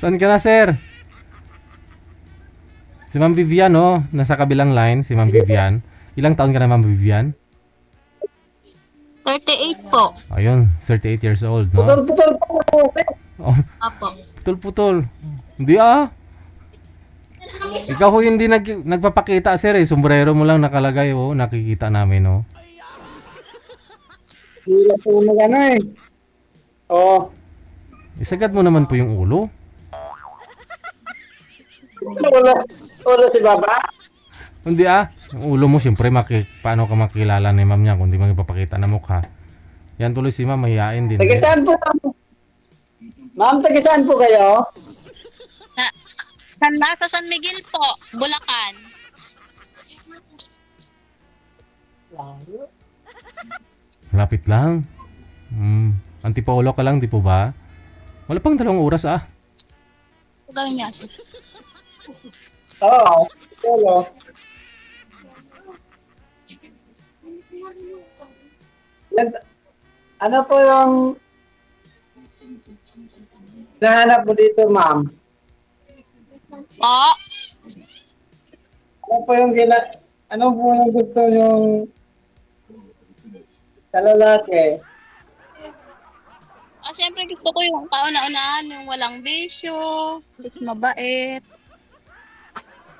Saan ka na, sir? Si Ma'am Vivian, oh. Nasa kabilang line, si Ma'am Vivian. Ilang taon ka na, Ma'am Vivian? 38 po. Ayun, 38 years old, no? Putol-putol po. Oh, Apo. putol-putol. Hindi ah. Ikaw ho hindi nagpapakita, sir, eh. Sombrero mo lang nakalagay, oh. Nakikita namin, oh. Hirap po mag-ano eh. Oh. Isagad mo naman po yung ulo. Wala si Baba. Hindi ah. Yung ulo mo, siyempre, paano ka makilala ni ma'am niya kung di mo ipapakita na mukha. Yan tuloy si ma'am, mahihain din. Taga saan po? Ma'am, taga saan po kayo? Nasa San Miguel po, Bulacan. Lapit lang. Antipolo ka lang, di po ba? Wala pang 2 oras ah. Gawin niya. Oo. Hello. Ano po yung nahanap mo dito, ma'am? Po, Ano po yung ano po yung gusto yung sa lalaki? siyempre gusto ko yung kauna-unahan, yung walang bisyo, tapos mabait.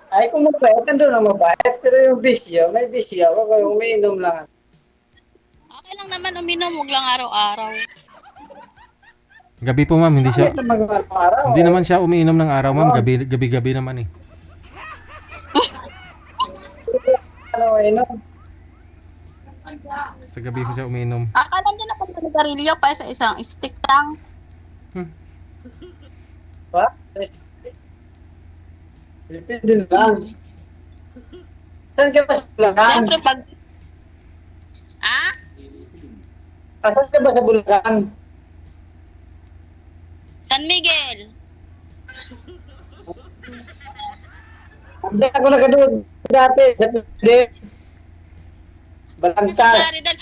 Ay, kung mabait, nandun ang mabait. Pero yung bisyo, may bisyo. Huwag kayong umiinom lang. Okay lang naman uminom, huwag lang araw-araw. Gabi po ma'am, hindi Bakit mag-araw? hindi naman siya umiinom ng araw ma'am, gabi naman eh. Ano, inom? Sa gabi siya umiinom. Akala din ako ng garilyo pa sa isang stick lang. Ba? Depende lang. Saan ka ba sa Bulacan? Siyempre pag... Saan ka ba sa Bulacan? San Miguel. Hindi ako nakadoon dati. Hindi. Sa Balantas. Plaridel.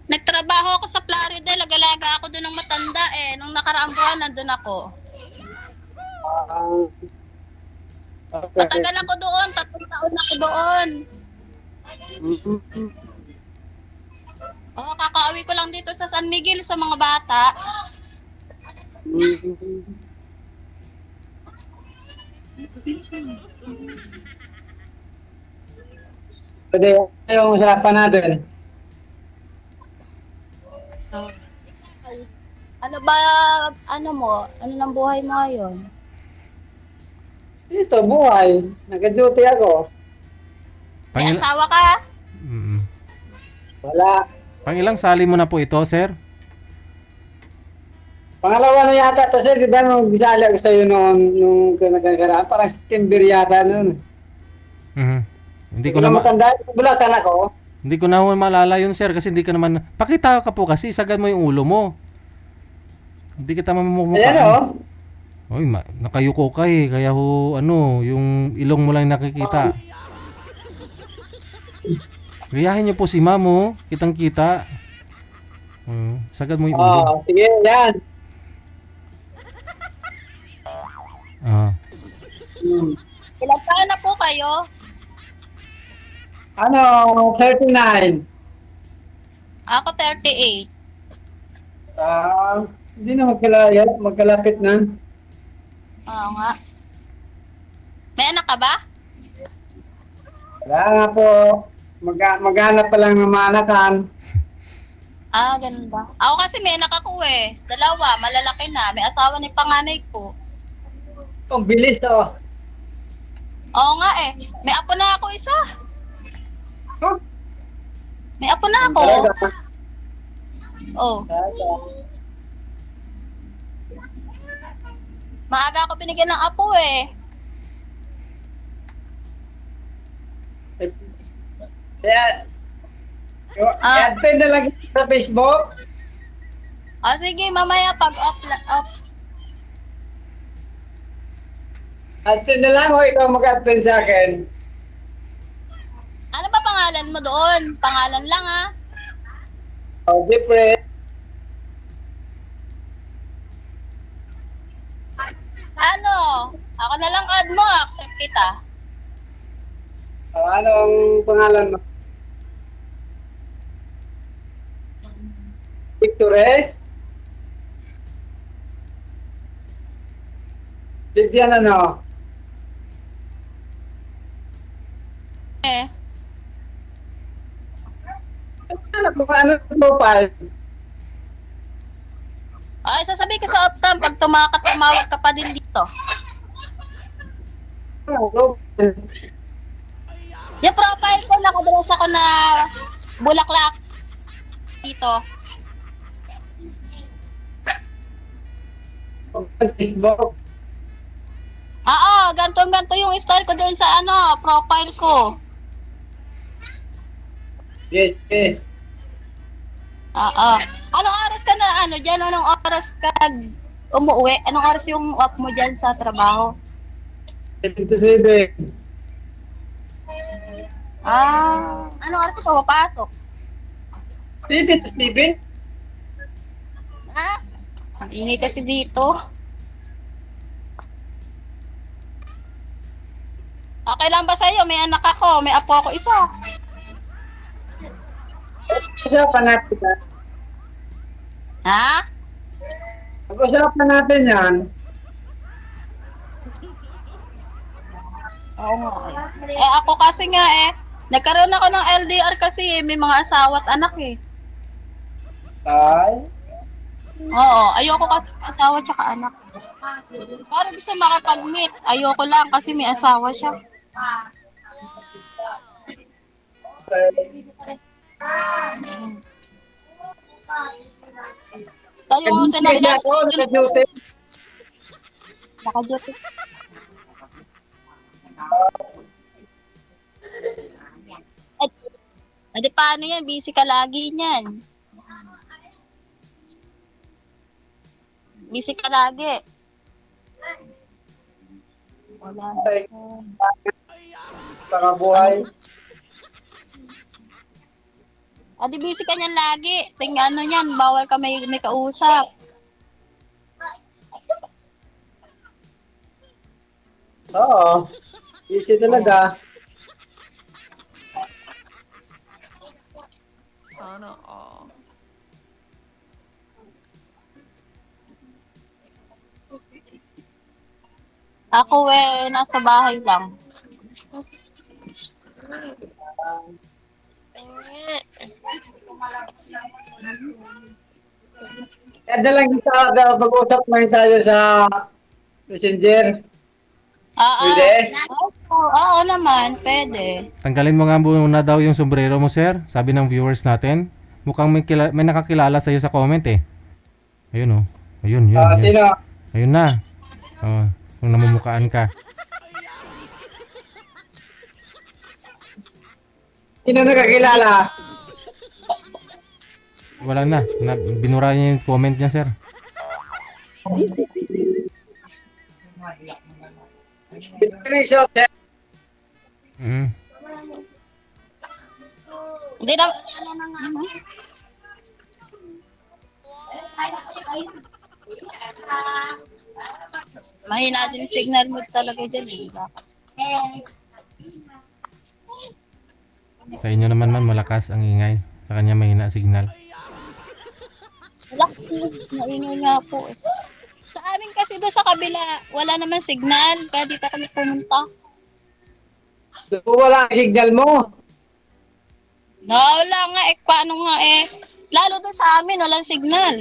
Nagtrabaho ako sa Plaridel. Nag-alaga ako doon ng matanda eh. Nung nakaraang buwan, nandun ako. Okay. Matagal ako doon. 3 taon ako doon. Kakauwi ko lang dito sa San Miguel sa mga bata. Pwede yung usapan natin. Ano ba, ano mo? Ano ng buhay mo ngayon? Ito, buhay. Nag-duty ako. May asawa ka? Wala. Pangilang sali mo na po ito, sir? Pangalawa na yata to, sir. Di ba nung bisali ako sa'yo nung nagkakaraan? Parang September yata nun. Hindi ko na matanda. Bulacan ako. hindi ko na maalala yun, sir, kasi hindi ka naman pakita ka po kasi isagad mo yung ulo mo. Hindi kita mamumukha. Ayan o. Oy, nakayuko ka eh, kaya ho yung ilong mo lang nakikita. Gayahin niyo po si ma'am, oh. Kitang-kita. Sagad mo yung ulo. Sige, yan. Ilang taon na po kayo? Ano, 39. Ako 38. Hindi na magkalapit na. Oo nga. May anak ka ba? Wala nga po. Maghanap pa lang ng manakan. Ganun ba? Ako kasi may anak ako eh. 2, malalaki na. May asawa ni panganay ko. Ang bilis oh. Oo nga eh. May apo na ako isa. Huh? May apo na ako. Oh. Maaga ako binigyan ng apo eh. Kaya, i-attend na lang sa Facebook. Sige, mamaya pag off. Attend na lang o ikaw mag-attend sa akin. Ano ba pangalan mo doon? Pangalan lang ha? Different. Ano? Ako na lang add mo. Accept kita. Anong pangalan mo? Victores? Vivian ano? Eh. Ano kung ano ang profile? Ay, sasabihin ka sa off-cam pag tumawag ka pa din dito. Yung profile ko, nakadress ako na bulaklak dito. Facebook. Oo, ganto yung story ko doon sa profile ko. Yes, yes. Oo. Anong oras ka na dyan? Anong oras ka umuwi? Anong oras yung off mo dyan sa trabaho? 7 to 7. Anong oras ka papasok? 7 to 7? Ang ingay kasi dito. Okay lang ba sa'yo? May anak ako, may apo ako isa. Pag-usapan natin yan. Ha? Pag-usapan natin yan. Oo nga. Ako kasi nga nagkaroon ako ng LDR kasi may mga asawa at anak eh. Ay. Oo, ayoko kasi may asawa tsaka anak. Para gusto makapag-meet, ayoko lang kasi may asawa siya. Tayo mo sa Kaya ako, naka-duty. naka-duty. Adi paano yan? Busy ka lagi niyan. Busy ka lagi. Wala. Ay, pangabuhay. Adi busy ka niyan lagi. Niyan, bawal ka may kausap. Oo. Easy talaga. Sana all. Ako nasa bahay lang. Kada lang kita mag-usap ngayon tayo sa Messenger. Pwede? Oo naman, pwede. Tanggalin mo nga muna daw yung sombrero mo, sir. Sabi ng viewers natin. Mukhang may nakakilala sa'yo sa comment eh. Ayun oh. Ayun, yun. Yun. Sino? Ayun na. Oh, kung namumukaan ka. Sino nakakilala? Wala na. Binura niya yung comment niya, sir. Screenshot, sir. Mm. Hindi na. Mahina din signal mo talaga dyan eh. Sa inyo naman man malakas ang ingay. Sa kanya mahina signal. Wala kasi, maingay nga po eh. Sa amin kasi doon sa kabila, wala naman signal. Kaya dito kami pumunta. Wala ang signal mo. No, wala nga eh. Paano nga eh. Lalo doon sa amin, walang signal.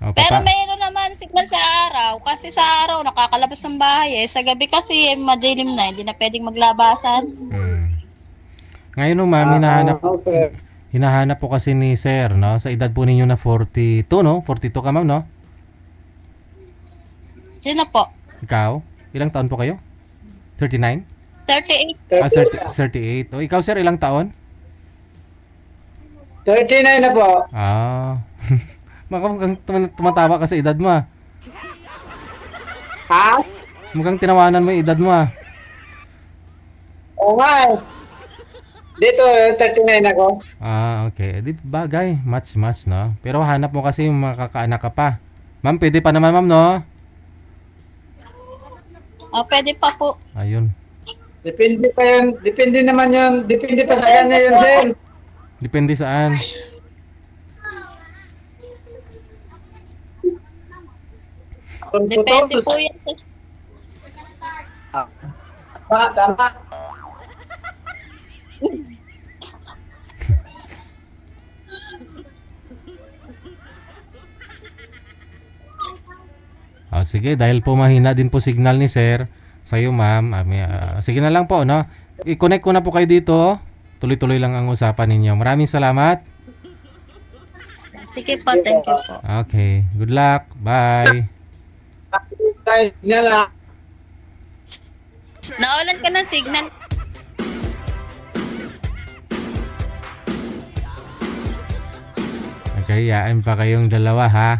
Oh, Pero papa. mayroon naman signal sa araw. Kasi sa araw, nakakalabas ng bahay eh. Sa gabi kasi, madilim na. Hindi na pwedeng maglabasan. Mm. Ngayon no, ma'am, Okay. hinahanap po kasi ni sir, no? Sa edad po ninyo na 42, no? 42 ka, ma'am, no? Sino po? Ikaw? Ilang taon po kayo? 39? 38. Ah, 38. O, ikaw, sir, ilang taon? 39 na po. Ah. Mukhang tumatawa ka sa edad mo, ah. Ha? Mukhang tinawanan mo yung edad mo, ah. Oo nga eh. Dito, 39 ako. Ah, okay. Di bagay, match, no? Pero hanap mo kasi yung makakaanak ka pa. Ma'am, pwede pa naman, ma'am, no? Pwede pa po. Ayun. Depende pa yun. Depende naman yun. Depende pa sa kanya yun, sir. Depende saan. Kung Depende totoo, po yan sa... tama. Sige, dahil po mahina din po signal ni sir, sa'yo ma'am, sige na lang po, no? I-connect ko na po kayo dito. Tuloy-tuloy lang ang usapan ninyo. Maraming salamat. Sige po, thank you po. Okay, good luck. Bye. Signal ah. Nawalan ka ng signal. Okay, yaan pa kayong dalawa, ha?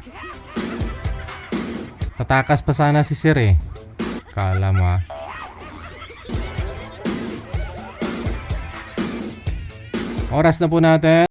Tatakas pa sana si sir, eh. Kala mo, ha? Oras na po natin.